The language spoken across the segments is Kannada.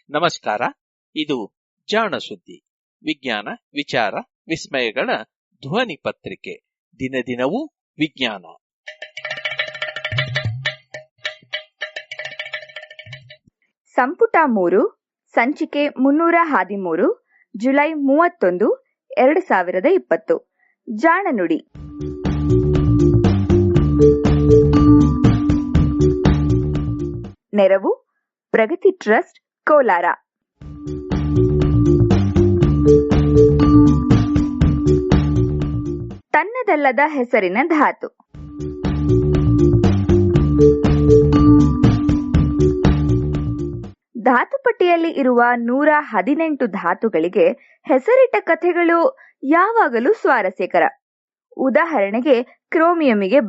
ನಮಸ್ಕಾರ. ಇದು ಜಾಣ ಸುದ್ದಿ, ವಿಜ್ಞಾನ ವಿಚಾರ ವಿಸ್ಮಯಗಳ ಧ್ವನಿ ಪತ್ರಿಕೆ. ದಿನ ದಿನವೂ ವಿಜ್ಞಾನ. ಸಂಪುಟ 3 ಸಂಚಿಕೆ 313 ಜುಲೈ 31, 2020. ಜಾಣ ನುಡಿ. ನೆರವು ಪ್ರಗತಿ ಟ್ರಸ್ಟ್, ಕೋಲಾರ. ತನ್ನದಲ್ಲದ ಹೆಸರಿನ ಧಾತು. ಧಾತುಪಟ್ಟಿಯಲ್ಲಿ ಇರುವ 118 ಧಾತುಗಳಿಗೆ ಹೆಸರಿಟ್ಟ ಕಥೆಗಳು ಯಾವಾಗಲೂ ಸ್ವಾರಸ್ಯಕರ. ಉದಾಹರಣೆಗೆ, ಕ್ರೋಮಿಯಂಗೆ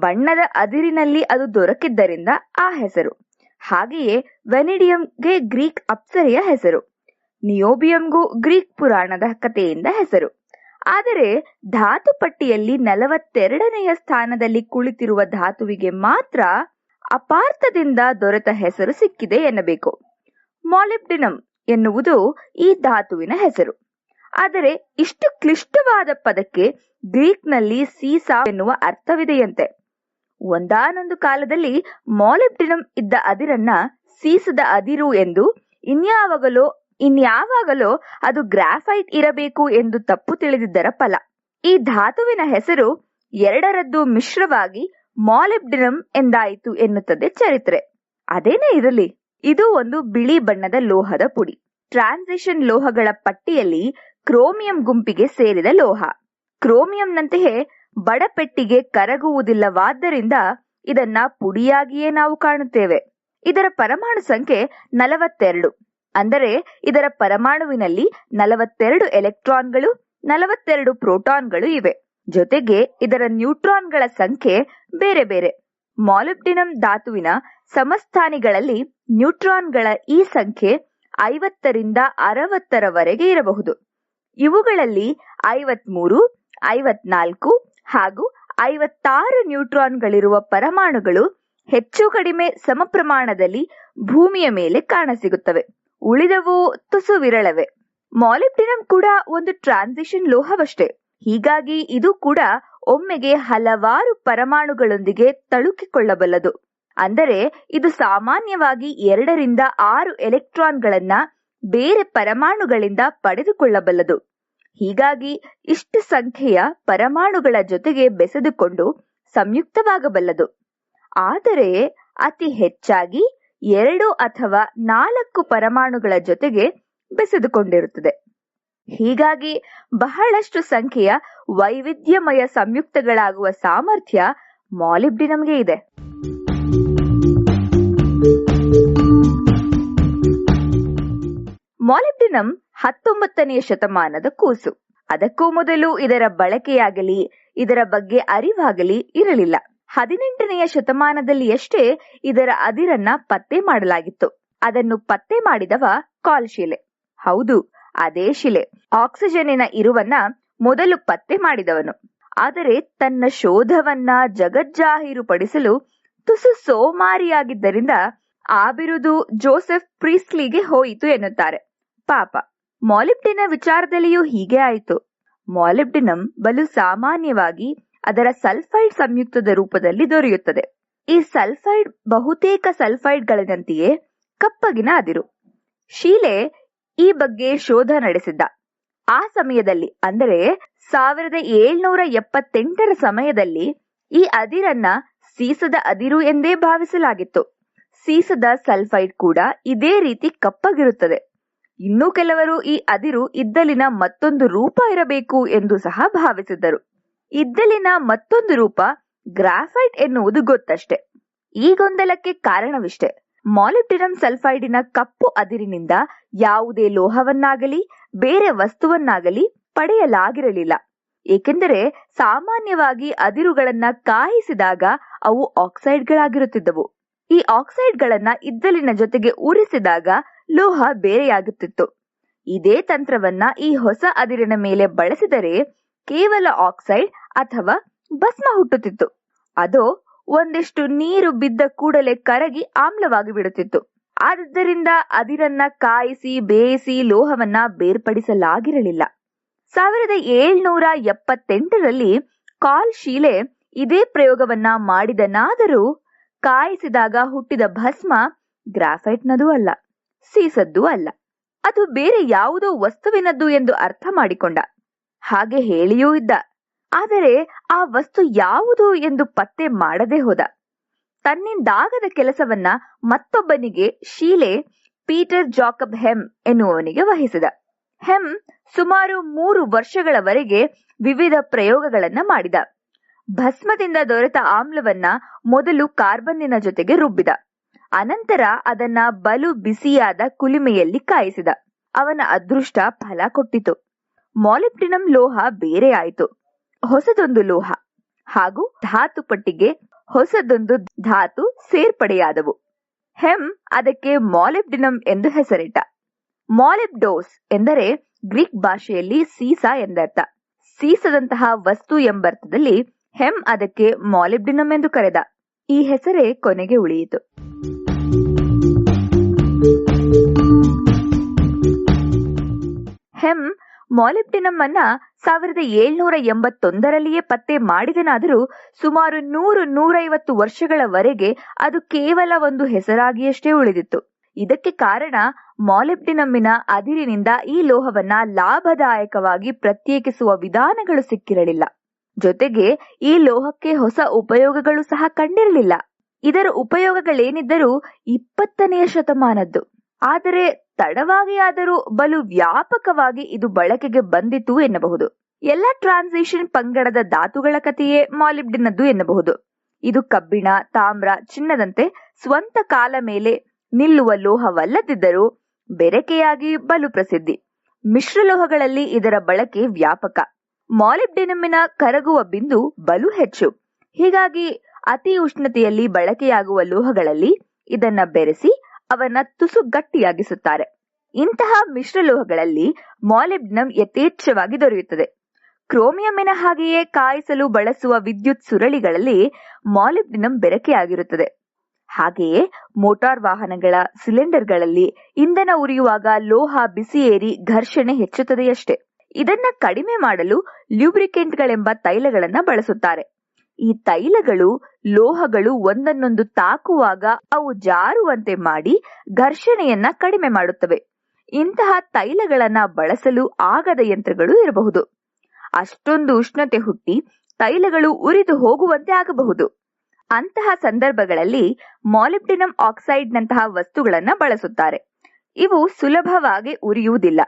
ಬಣ್ಣದ ಅದಿರಿನಲ್ಲಿ ಅದು ದೊರಕಿದ್ದರಿಂದ ಆ ಹೆಸರು. ಹಾಗೆಯೇ ವೆನಿಡಿಯಂಗೆ ಗ್ರೀಕ್ ಅಪ್ಸರೆಯ ಹೆಸರು, ನಿಯೋಬಿಯಂಗೂ ಗ್ರೀಕ್ ಪುರಾಣದ ಕಥೆಯಿಂದ ಹೆಸರು. ಆದರೆ ಧಾತು ಪಟ್ಟಿಯಲ್ಲಿ 42ನೆಯ ಸ್ಥಾನದಲ್ಲಿ ಕುಳಿತಿರುವ ಧಾತುವಿಗೆ ಮಾತ್ರ ಅಪಾರ್ಥದಿಂದ ದೊರೆತ ಹೆಸರು ಸಿಕ್ಕಿದೆ ಎನ್ನಬೇಕು. ಮಾಲಿಬ್ಡಿನಮ್ ಎನ್ನುವುದು ಈ ಧಾತುವಿನ ಹೆಸರು. ಆದರೆ ಇಷ್ಟು ಕ್ಲಿಷ್ಟವಾದ ಪದಕ್ಕೆ ಗ್ರೀಕ್ನಲ್ಲಿ ಸೀಸಾ ಎನ್ನುವ ಅರ್ಥವಿದೆಯಂತೆ. ಒಂದಾನೊಂದು ಕಾಲದಲ್ಲಿ ಮಾಲಿಬ್ಡಿನಮ್ ಇದ್ದ ಅದಿರನ್ನ ಸೀಸದ ಅದಿರು ಎಂದು, ಇನ್ಯಾವಾಗಲೋ ಅದು ಗ್ರಾಫೈಟ್ ಇರಬೇಕು ಎಂದು ತಪ್ಪು ತಿಳಿದಿದ್ದರ ಫಲ. ಈ ಧಾತುವಿನ ಹೆಸರು ಎರಡರದ್ದು ಮಿಶ್ರವಾಗಿ ಮಾಲಿಬ್ಡಿನಮ್ ಎಂದಾಯಿತು ಎನ್ನುತ್ತದೆ ಚರಿತ್ರೆ. ಅದೇನೇ ಇರಲಿ, ಇದು ಒಂದು ಬಿಳಿ ಬಣ್ಣದ ಲೋಹದ ಪುಡಿ. ಟ್ರಾನ್ಸಿಷನ್ ಲೋಹಗಳ ಪಟ್ಟಿಯಲ್ಲಿ ಕ್ರೋಮಿಯಂ ಗುಂಪಿಗೆ ಸೇರಿದ ಲೋಹ. ಕ್ರೋಮಿಯಂನಂತೆಯೇ ಬಡಪೆಟ್ಟಿಗೆ ಕರಗುವುದಿಲ್ಲವಾದ್ದರಿಂದ ಇದನ್ನ ಪುಡಿಯಾಗಿಯೇ ನಾವು ಕಾಣುತ್ತೇವೆ. ಇದರ ಪರಮಾಣು ಸಂಖ್ಯೆ 42. ಅಂದರೆ ಇದರ ಪರಮಾಣುವಿನಲ್ಲಿ 42 ಎಲೆಕ್ಟ್ರಾನ್ಗಳು, 42 ಪ್ರೋಟಾನ್ಗಳು ಇವೆ. ಜೊತೆಗೆ ಇದರ ನ್ಯೂಟ್ರಾನ್ಗಳ ಸಂಖ್ಯೆ ಬೇರೆ ಬೇರೆ. ಮಾಲಿಬ್ಡಿನಮ್ ಧಾತುವಿನ ಸಮಸ್ಥಾನಿಗಳಲ್ಲಿ ನ್ಯೂಟ್ರಾನ್ಗಳ ಈ ಸಂಖ್ಯೆ 50ರಿಂದ 60ರವರೆಗೆ ಇರಬಹುದು. ಇವುಗಳಲ್ಲಿ 53, 54 ಹಾಗೂ 56 ನ್ಯೂಟ್ರಾನ್ಗಳಿರುವ ಪರಮಾಣುಗಳು ಹೆಚ್ಚು ಕಡಿಮೆ ಸಮ ಪ್ರಮಾಣದಲ್ಲಿ ಭೂಮಿಯ ಮೇಲೆ ಕಾಣಸಿಗುತ್ತವೆ. ಉಳಿದವು ತುಸು ವಿರಳವೇ. ಮಾಲಿಬ್ಡಿನಮ್ ಕೂಡ ಒಂದು ಟ್ರಾನ್ಸಿಷನ್ ಲೋಹವಷ್ಟೇ. ಹೀಗಾಗಿ ಇದು ಕೂಡ ಒಮ್ಮೆಗೆ ಹಲವಾರು ಪರಮಾಣುಗಳೊಂದಿಗೆ ತಳುಕಿಕೊಳ್ಳಬಲ್ಲದು. ಅಂದರೆ ಇದು ಸಾಮಾನ್ಯವಾಗಿ 2ರಿಂದ 6 ಎಲೆಕ್ಟ್ರಾನ್ಗಳನ್ನ ಬೇರೆ ಪರಮಾಣುಗಳಿಂದ ಪಡೆದುಕೊಳ್ಳಬಲ್ಲದು. ಹೀಗಾಗಿ ಇಷ್ಟು ಸಂಖ್ಯೆಯ ಪರಮಾಣುಗಳ ಜೊತೆಗೆ ಬೆಸೆದುಕೊಂಡು ಸಂಯುಕ್ತವಾಗಬಲ್ಲದು. ಆದರೆ ಅತಿ ಹೆಚ್ಚಾಗಿ 2 ಅಥವಾ 4 ಪರಮಾಣುಗಳ ಜೊತೆಗೆ ಬೆಸೆದುಕೊಂಡಿರುತ್ತದೆ. ಹೀಗಾಗಿ ಬಹಳಷ್ಟು ಸಂಖ್ಯೆಯ ವೈವಿಧ್ಯಮಯ ಸಂಯುಕ್ತಗಳಾಗುವ ಸಾಮರ್ಥ್ಯ ಮಾಲಿಬ್ಡಿನಮ್ಗೆ ಇದೆ. ಮಾಲಿಬ್ಡಿನಮ್ 19ನೇ ಶತಮಾನದ ಕೂಸು. ಅದಕ್ಕೂ ಮೊದಲು ಇದರ ಬಳಕೆಯಾಗಲಿ ಇದರ ಬಗ್ಗೆ ಅರಿವಾಗಲಿ ಇರಲಿಲ್ಲ. 18ನೇ ಶತಮಾನದಲ್ಲಿಯಷ್ಟೇ ಇದರ ಅದಿರನ್ನ ಪತ್ತೆ ಮಾಡಲಾಗಿತ್ತು. ಅದನ್ನು ಪತ್ತೆ ಮಾಡಿದವ ಕಾಲ್ಶಿಲೆ. ಹೌದು, ಅದೇ ಶಿಲೆ. ಆಕ್ಸಿಜನ್ನಿನ ಇರುವನ್ನ ಮೊದಲು ಪತ್ತೆ ಮಾಡಿದವನು. ಆದರೆ ತನ್ನ ಶೋಧವನ್ನ ಜಗಜ್ಜಾಹೀರುಪಡಿಸಲು ತುಸು ಸೋಮಾರಿಯಾಗಿದ್ದರಿಂದ ಆ ಬಿರುದು ಜೋಸೆಫ್ ಪ್ರೀಸ್ಲಿಗೆ ಹೋಯಿತು ಎನ್ನುತ್ತಾರೆ. ಪಾಪ, ಮಾಲಿಬ್ಡಿನ ವಿಚಾರದಲ್ಲಿಯೂ ಹೀಗೆ ಆಯಿತು. ಮಾಲಿಬ್ಡಿನಮ್ ಬಲು ಸಾಮಾನ್ಯವಾಗಿ ಅದರ ಸಲ್ಫೈಡ್ ಸಂಯುಕ್ತದ ರೂಪದಲ್ಲಿ ದೊರೆಯುತ್ತದೆ. ಈ ಸಲ್ಫೈಡ್ ಬಹುತೇಕ ಸಲ್ಫೈಡ್ಗಳಂತೆಯೇ ಕಪ್ಪಗಿನ ಅದಿರು. ಶೀಲೆ ಈ ಬಗ್ಗೆ ಶೋಧ ನಡೆಸಿದ್ದ. ಆ ಸಮಯದಲ್ಲಿ, ಅಂದರೆ 1778ರ ಸಮಯದಲ್ಲಿ ಈ ಅದಿರನ್ನ ಸೀಸದ ಅದಿರು ಎಂದೇ ಭಾವಿಸಲಾಗಿತ್ತು. ಸೀಸದ ಸಲ್ಫೈಡ್ ಕೂಡ ಇದೇ ರೀತಿ ಕಪ್ಪಗಿರುತ್ತದೆ. ಇನ್ನೂ ಕೆಲವರು ಈ ಅದಿರು ಇದ್ದಲಿನ ಮತ್ತೊಂದು ರೂಪ ಇರಬೇಕು ಎಂದು ಸಹ ಭಾವಿಸಿದ್ದರು. ಇದ್ದಲಿನ ಮತ್ತೊಂದು ರೂಪ ಗ್ರಾಫೈಟ್ ಎನ್ನುವುದು ಗೊತ್ತಷ್ಟೇ. ಈ ಗೊಂದಲಕ್ಕೆ ಕಾರಣವಿಷ್ಟೇ. ಮಾಲಿಬ್ಡಿನಮ್ ಸಲ್ಫೈಡಿನ ಕಪ್ಪು ಅದಿರಿನಿಂದ ಯಾವುದೇ ಲೋಹವನ್ನಾಗಲಿ ಬೇರೆ ವಸ್ತುವನ್ನಾಗಲಿ ಪಡೆಯಲಾಗಿರಲಿಲ್ಲ. ಏಕೆಂದರೆ ಸಾಮಾನ್ಯವಾಗಿ ಅದಿರುಗಳನ್ನ ಕಾಯಿಸಿದಾಗ ಅವು ಆಕ್ಸೈಡ್ಗಳಾಗಿರುತ್ತಿದ್ದವು. ಈ ಆಕ್ಸೈಡ್ಗಳನ್ನ ಇದ್ದಲಿನ ಜೊತೆಗೆ ಉರಿಸಿದಾಗ ಲೋಹ ಬೇರೆಯಾಗುತ್ತಿತ್ತು. ಇದೇ ತಂತ್ರವನ್ನ ಈ ಹೊಸ ಅದಿರಿನ ಮೇಲೆ ಬಳಸಿದರೆ ಕೇವಲ ಆಕ್ಸೈಡ್ ಅಥವಾ ಭಸ್ಮ ಹುಟ್ಟುತ್ತಿತ್ತು. ಅದು ಒಂದಿಷ್ಟು ನೀರು ಬಿದ್ದ ಕೂಡಲೇ ಕರಗಿ ಆಮ್ಲವಾಗಿ ಬಿಡುತ್ತಿತ್ತು. ಆದ್ದರಿಂದ ಅದಿರನ್ನ ಕಾಯಿಸಿ ಬೇಯಿಸಿ ಲೋಹವನ್ನ ಬೇರ್ಪಡಿಸಲಾಗಿರಲಿಲ್ಲ. 1778ರಲ್ಲಿ ಕಾರ್ಲ್ ಶೀಲೆ ಇದೇ ಪ್ರಯೋಗವನ್ನ ಮಾಡಿದನಾದರೂ ಕಾಯಿಸಿದಾಗ ಹುಟ್ಟಿದ ಭಸ್ಮ ಗ್ರಾಫೈಟ್ನದೂ ಅಲ್ಲ, ಸೀಸದ್ದೂ ಅಲ್ಲ, ಅದು ಬೇರೆ ಯಾವುದೋ ವಸ್ತುವಿನದ್ದು ಎಂದು ಅರ್ಥ ಮಾಡಿಕೊಂಡ. ಹಾಗೆ ಹೇಳಿಯೂ ಇದ್ದ. ಆದರೆ ಆ ವಸ್ತು ಯಾವುದು ಎಂದು ಪತ್ತೆ ಮಾಡದೆ ಹೋದ. ತನ್ನಿಂದಾಗದ ಕೆಲಸವನ್ನ ಮತ್ತೊಬ್ಬನಿಗೆ ಶೀಲೆ ಪೀಟರ್ ಜಾಕಬ್ ಹೆಮ್ ಎನ್ನುವವನಿಗೆ ವಹಿಸಿದ. ಹೆಮ್ ಸುಮಾರು 3 ವರ್ಷಗಳವರೆಗೆ ವಿವಿಧ ಪ್ರಯೋಗಗಳನ್ನ ಮಾಡಿದ. ಭಸ್ಮದಿಂದ ದೊರೆತ ಆಮ್ಲವನ್ನ ಮೊದಲು ಕಾರ್ಬನ್ನಿನ ಜೊತೆಗೆ ರುಬ್ಬಿದ. ಅನಂತರ ಅದನ್ನ ಬಲು ಬಿಸಿಯಾದ ಕುಲುಮೆಯಲ್ಲಿ ಕಾಯಿಸಿದ. ಅವನ ಅದೃಷ್ಟ ಫಲ ಕೊಟ್ಟಿತು. ಮಾಲಿಬ್ಡಿನಮ್ ಲೋಹ ಬೇರೆ ಆಯಿತು. ಹೊಸದೊಂದು ಲೋಹ ಹಾಗೂ ಧಾತು ಪಟ್ಟಿಗೆ ಹೊಸದೊಂದು ಧಾತು ಸೇರ್ಪಡೆಯಾದವು. ಹೆಮ್ ಅದಕ್ಕೆ ಮಾಲಿಬ್ಡಿನಮ್ ಎಂದು ಹೆಸರಿಟ್ಟ. ಮಾಲಿಬ್ಡೋಸ್ ಎಂದರೆ ಗ್ರೀಕ್ ಭಾಷೆಯಲ್ಲಿ ಸೀಸ ಎಂದರ್ಥ. ಸೀಸದಂತಹ ವಸ್ತು ಎಂಬರ್ಥದಲ್ಲಿ ಹೆಮ್ ಅದಕ್ಕೆ ಮಾಲಿಬ್ಡಿನಮ್ ಎಂದು ಕರೆದ. ಈ ಹೆಸರೇ ಕೊನೆಗೆ ಉಳಿಯಿತು. ಹೆಮ್ ಮಾಲಿಬ್ಡಿನಮ್ ಅನ್ನ 1781ರಲ್ಲಿಯೇ ಪತ್ತೆ ಮಾಡಿದನಾದರೂ ಸುಮಾರು 100-150 ವರ್ಷಗಳವರೆಗೆ ಅದು ಕೇವಲ ಒಂದು ಹೆಸರಾಗಿಯಷ್ಟೇ ಉಳಿದಿತ್ತು. ಇದಕ್ಕೆ ಕಾರಣ ಮಾಲಿಬ್ಡಿನಮ್ಮಿನ ಅದಿರಿನಿಂದ ಈ ಲೋಹವನ್ನ ಲಾಭದಾಯಕವಾಗಿ ಪ್ರತ್ಯೇಕಿಸುವ ವಿಧಾನಗಳು ಸಿಕ್ಕಿರಲಿಲ್ಲ. ಜೊತೆಗೆ ಈ ಲೋಹಕ್ಕೆ ಹೊಸ ಉಪಯೋಗಗಳು ಸಹ ಕಂಡಿರಲಿಲ್ಲ. ಇದರ ಉಪಯೋಗಗಳೇನಿದ್ದರೂ 20ನೇ ಶತಮಾನದ್ದು. ಆದರೆ ತಡವಾಗಿ ಆದರೂ ಬಲು ವ್ಯಾಪಕವಾಗಿ ಇದು ಬಳಕೆಗೆ ಬಂದಿತು ಎನ್ನಬಹುದು. ಎಲ್ಲ ಟ್ರಾನ್ಸಿಷನ್ ಪಂಗಡದ ಧಾತುಗಳ ಕಥೆಯೇ ಮಾಲಿಬ್ಡಿನದ್ದು ಎನ್ನಬಹುದು. ಇದು ಕಬ್ಬಿಣ, ತಾಮ್ರ, ಚಿನ್ನದಂತೆ ಸ್ವಂತ ಕಾಲ ಮೇಲೆ ನಿಲ್ಲುವ ಲೋಹವಲ್ಲದಿದ್ದರೂ ಬೆರಕೆಯಾಗಿ ಬಲು ಪ್ರಸಿದ್ಧಿ. ಮಿಶ್ರಲೋಹಗಳಲ್ಲಿ ಇದರ ಬಳಕೆ ವ್ಯಾಪಕ. ಮಾಲಿಬ್ಡಿನಮ್ಮಿನ ಕರಗುವ ಬಿಂದು ಬಲು ಹೆಚ್ಚು. ಹೀಗಾಗಿ ಅತಿ ಉಷ್ಣತೆಯಲ್ಲಿ ಬಳಕೆಯಾಗುವ ಲೋಹಗಳಲ್ಲಿ ಇದನ್ನ ಬೆರೆಸಿ ಅವನ್ನ ತುಸು ಗಟ್ಟಿಯಾಗಿಸುತ್ತಾರೆ. ಇಂತಹ ಮಿಶ್ರಲೋಹಗಳಲ್ಲಿ ಮಾಲಿಬ್ಡಿನಮ್ ಯಥೇಚ್ಛವಾಗಿ ದೊರೆಯುತ್ತದೆ. ಕ್ರೋಮಿಯಂನ ಹಾಗೆಯೇ ಕಾಯಿಸಲು ಬಳಸುವ ವಿದ್ಯುತ್ ಸುರಳಿಗಳಲ್ಲಿ ಮಾಲಿಬ್ಡಿನಮ್ ಬೆರಕೆಯಾಗಿರುತ್ತದೆ. ಹಾಗೆಯೇ ಮೋಟಾರ್ ವಾಹನಗಳ ಸಿಲಿಂಡರ್ಗಳಲ್ಲಿ ಇಂಧನ ಉರಿಯುವಾಗ ಲೋಹ ಬಿಸಿಯೇರಿ ಘರ್ಷಣೆ ಹೆಚ್ಚುತ್ತದೆಯಷ್ಟೇ. ಇದನ್ನ ಕಡಿಮೆ ಮಾಡಲು ಲ್ಯೂಬ್ರಿಕೆಂಟ್ಗಳೆಂಬ ತೈಲಗಳನ್ನ ಬಳಸುತ್ತಾರೆ. ಈ ತೈಲಗಳು ಲೋಹಗಳು ಒಂದನ್ನೊಂದು ತಾಕುವಾಗ ಅವು ಜಾರುವಂತೆ ಮಾಡಿ ಘರ್ಷಣೆಯನ್ನ ಕಡಿಮೆ ಮಾಡುತ್ತವೆ. ಇಂತಹ ತೈಲಗಳನ್ನ ಬಳಸಲು ಆಗದ ಯಂತ್ರಗಳು ಇರಬಹುದು. ಅಷ್ಟೊಂದು ಉಷ್ಣತೆ ಹುಟ್ಟಿ ತೈಲಗಳು ಉರಿದು ಹೋಗುವಂತೆ ಆಗಬಹುದು. ಅಂತಹ ಸಂದರ್ಭಗಳಲ್ಲಿ ಮಾಲಿಬ್ಡಿನಮ್ ಆಕ್ಸೈಡ್ ನಂತಹ ವಸ್ತುಗಳನ್ನ ಬಳಸುತ್ತಾರೆ. ಇವು ಸುಲಭವಾಗಿ ಉರಿಯುವುದಿಲ್ಲ.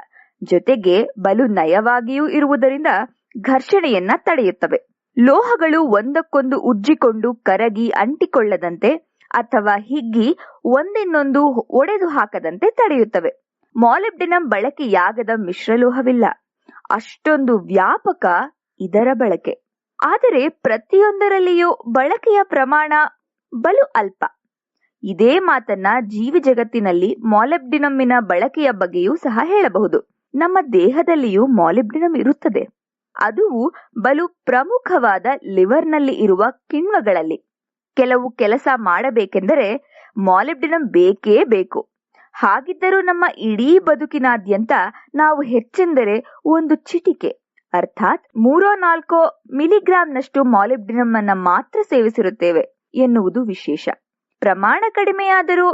ಜೊತೆಗೆ ಬಲು ನಯವಾಗಿಯೂ ಇರುವುದರಿಂದ ಘರ್ಷಣೆಯನ್ನ ತಡೆಯುತ್ತವೆ. ಲೋಹಗಳು ಒಂದಕ್ಕೊಂದು ಉಜ್ಜಿಕೊಂಡು ಕರಗಿ ಅಂಟಿಕೊಳ್ಳದಂತೆ ಅಥವಾ ಹಿಗ್ಗಿ ಒಂದಿನ್ನೊಂದು ಒಡೆದು ಹಾಕದಂತೆ ತಡೆಯುತ್ತವೆ. ಮಾಲಿಬ್ಡಿನಮ್ ಬಳಕೆಯಾಗದ ಮಿಶ್ರಲೋಹವಿಲ್ಲ. ಅಷ್ಟೊಂದು ವ್ಯಾಪಕ ಇದರ ಬಳಕೆ. ಆದರೆ ಪ್ರತಿಯೊಂದರಲ್ಲಿಯೂ ಬಳಕೆಯ ಪ್ರಮಾಣ ಬಲು ಅಲ್ಪ. ಇದೇ ಮಾತನ್ನ ಜೀವಿ ಜಗತ್ತಿನಲ್ಲಿ ಮಾಲಿಬ್ಡಿನಮ್ಮಿನ ಬಳಕೆಯ ಬಗ್ಗೆಯೂ ಸಹ ಹೇಳಬಹುದು. ನಮ್ಮ ದೇಹದಲ್ಲಿಯೂ ಮಾಲಿಬ್ಡಿನಮ್ ಇರುತ್ತದೆ. ಅದು ಬಲು ಪ್ರಮುಖವಾದ ಲಿವರ್ನಲ್ಲಿ ಇರುವ ಕಿಣ್ವಗಳಲ್ಲಿ. ಕೆಲವು ಕೆಲಸ ಮಾಡಬೇಕೆಂದರೆ ಮಾಲಿಬ್ಡಿನಮ್ ಬೇಕೇ ಬೇಕು. ಹಾಗಿದ್ದರೂ ನಮ್ಮ ಇಡೀ ಬದುಕಿನಾದ್ಯಂತ ನಾವು ಹೆಚ್ಚೆಂದರೆ ಒಂದು ಚಿಟಿಕೆ ಅರ್ಥಾತ್ 3-4 ಮಿಲಿಗ್ರಾಂನಷ್ಟು ಮಾಲಿಬ್ಡಿನಮ್ ಅನ್ನ ಮಾತ್ರ ಸೇವಿಸಿರುತ್ತೇವೆ ಎನ್ನುವುದು ವಿಶೇಷ. ಪ್ರಮಾಣ ಕಡಿಮೆಯಾದರೂ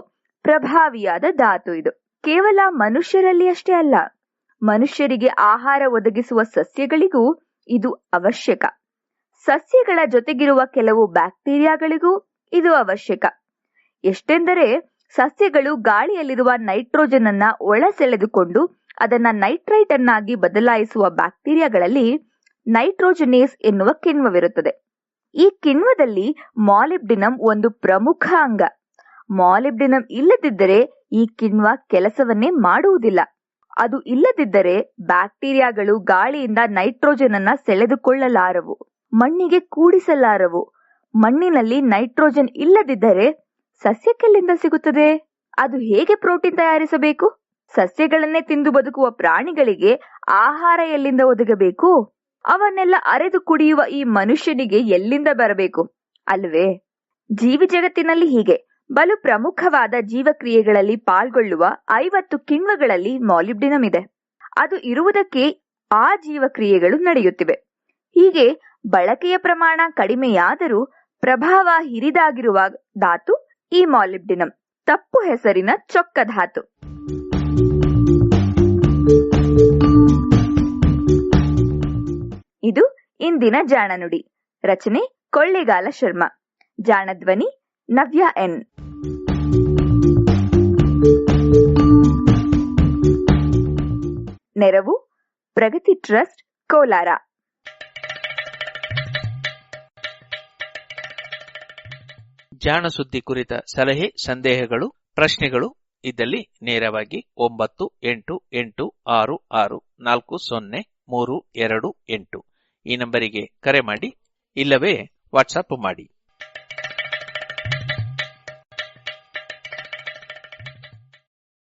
ಪ್ರಭಾವಿಯಾದ ಧಾತು ಇದು. ಕೇವಲ ಮನುಷ್ಯರಲ್ಲಿ ಅಷ್ಟೇ ಅಲ್ಲ, ಮನುಷ್ಯರಿಗೆ ಆಹಾರ ಒದಗಿಸುವ ಸಸ್ಯಗಳಿಗೂ ಇದು ಅವಶ್ಯಕ. ಸಸ್ಯಗಳ ಜೊತೆಗಿರುವ ಕೆಲವು ಬ್ಯಾಕ್ಟೀರಿಯಾಗಳಿಗೂ ಇದು ಅವಶ್ಯಕ. ಎಷ್ಟೆಂದರೆ ಸಸ್ಯಗಳು ಗಾಳಿಯಲ್ಲಿರುವ ನೈಟ್ರೋಜನ್ ಅನ್ನ ಒಳ ಸೆಳೆದುಕೊಂಡು ಅದನ್ನ ನೈಟ್ರೈಟ್ ಅನ್ನಾಗಿ ಬದಲಾಯಿಸುವ ಬ್ಯಾಕ್ಟೀರಿಯಾಗಳಲ್ಲಿ ನೈಟ್ರೋಜನೇಸ್ ಎನ್ನುವ ಕಿಣ್ವವಿರುತ್ತದೆ. ಈ ಕಿಣ್ವದಲ್ಲಿ ಮಾಲಿಬ್ಡಿನಮ್ ಒಂದು ಪ್ರಮುಖ ಅಂಗ. ಮಾಲಿಬ್ಡಿನಮ್ ಇಲ್ಲದಿದ್ದರೆ ಈ ಕಿಣ್ವ ಕೆಲಸವನ್ನೇ ಮಾಡುವುದಿಲ್ಲ. ಅದು ಇಲ್ಲದಿದ್ದರೆ ಬ್ಯಾಕ್ಟೀರಿಯಾಗಳು ಗಾಳಿಯಿಂದ ನೈಟ್ರೋಜನ್ ಅನ್ನ ಸೆಳೆದುಕೊಳ್ಳಲಾರವು, ಮಣ್ಣಿಗೆ ಕೂಡಿಸಲಾರವು. ಮಣ್ಣಿನಲ್ಲಿ ನೈಟ್ರೋಜನ್ ಇಲ್ಲದಿದ್ದರೆ ಸಸ್ಯಕ್ಕೆಲ್ಲಿಂದ ಸಿಗುತ್ತದೆ? ಅದು ಹೇಗೆ ಪ್ರೋಟೀನ್ ತಯಾರಿಸಬೇಕು? ಸಸ್ಯಗಳನ್ನೇ ತಿಂದು ಬದುಕುವ ಪ್ರಾಣಿಗಳಿಗೆ ಆಹಾರ ಎಲ್ಲಿಂದ ಒದಗಬೇಕು? ಅವನ್ನೆಲ್ಲ ಅರೆದು ಕುಡಿಯುವ ಈ ಮನುಷ್ಯನಿಗೆ ಎಲ್ಲಿಂದ ಬರಬೇಕು ಅಲ್ವೇ? ಜೀವಿ ಜಗತ್ತಿನಲ್ಲಿ ಹೀಗೆ ಬಲು ಪ್ರಮುಖವಾದ ಜೀವಕ್ರಿಯೆಗಳಲ್ಲಿ ಪಾಲ್ಗೊಳ್ಳುವ 50 ಕಿಣ್ವಗಳಲ್ಲಿ ಮಾಲಿಬ್ಡಿನಮ್ ಇದೆ. ಅದು ಇರುವುದಕ್ಕೆ ಆ ಜೀವಕ್ರಿಯೆಗಳು ನಡೆಯುತ್ತಿವೆ. ಹೀಗೆ ಬಳಕೆಯ ಪ್ರಮಾಣ ಕಡಿಮೆಯಾದರೂ ಪ್ರಭಾವ ಹಿರಿದಾಗಿರುವ ಧಾತು ಈ ಮಾಲಿಬ್ಡಿನಮ್, ತಪ್ಪು ಹೆಸರಿನ ಚೊಕ್ಕ ಧಾತು. ಇದು ಇಂದಿನ ಜಾಣನುಡಿ. ರಚನೆ ಕೊಳ್ಳೇಗಾಲ ಶರ್ಮಾ. ಜಾಣಧ್ವನಿ ನವ್ಯ ಎನ್. ನೆರವು ಪ್ರಗತಿ ಟ್ರಸ್ಟ್ ಕೋಲಾರ. ಜಾಣ ಸುದ್ದಿ ಕುರಿತ ಸಲಹೆ, ಸಂದೇಹಗಳು, ಪ್ರಶ್ನೆಗಳು ಇದ್ದಲ್ಲಿ ನೇರವಾಗಿ 9886640328 ಈ ನಂಬರಿಗೆ ಕರೆ ಮಾಡಿ, ಇಲ್ಲವೇ ವಾಟ್ಸಪ್ ಮಾಡಿ.